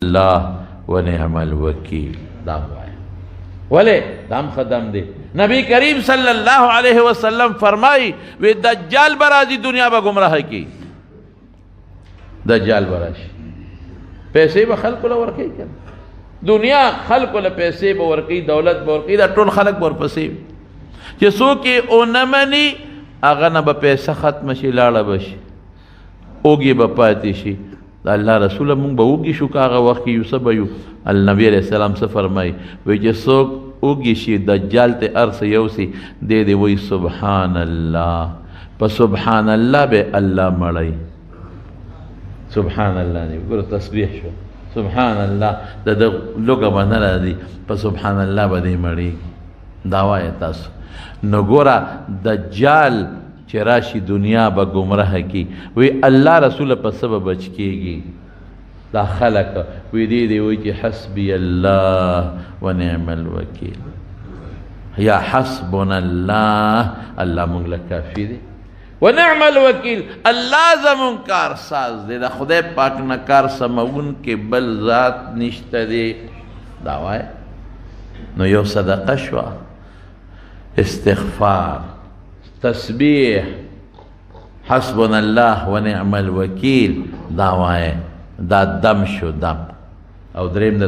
الله ونعم الوکیل. دام وائے ولے دام خدم دے. نبی کریم صلی اللہ علیہ وسلم فرمائی وی دجال برازی دنیا با گمراہ کی. دجال براشی پیسے با خلق لور کی کن دنیا خلق لور پیسے با ورکی دولت با ورکی دا طول خلق با ورپسی چی سو کی او نمانی اغا با پیسہ ختم شی لاڑا بشی اوگی با پاتی شی. اللہ رسول مونگ با اوگی شو کاغا وقتی یوسف یو النبی علیہ السلام سے فرمائی وی چی سوک اوگی شی دجال تے ارس یوسی دے دے وی سبحان اللہ پا سبحان اللہ بے اللہ مڑائی. سبحان اللہ نہیں گورو تسبیح شو سبحان اللہ دا لوگا بندر دی پا سبحان اللہ با دی مڑی دعوی تاسو. نو گورا دجال چراشی دنیا با گمراہ کی وی اللہ رسول پا سبب بچ کی گی. دا خلق وی دی وی چی حسبی اللہ و نعم الوکیل یا حسبنا اللہ اللہ منگلہ کافی دی و نعم الوکیل اللہ زمون کار ساز دے. دا خدای پاک نکار سمون کے بل ذات نشت دے. دعوی نو یو صدقہ شوا استغفار تسبیح حسبنا اللہ و نعم الوکیل دعوی دا دم شو دم او دریم دا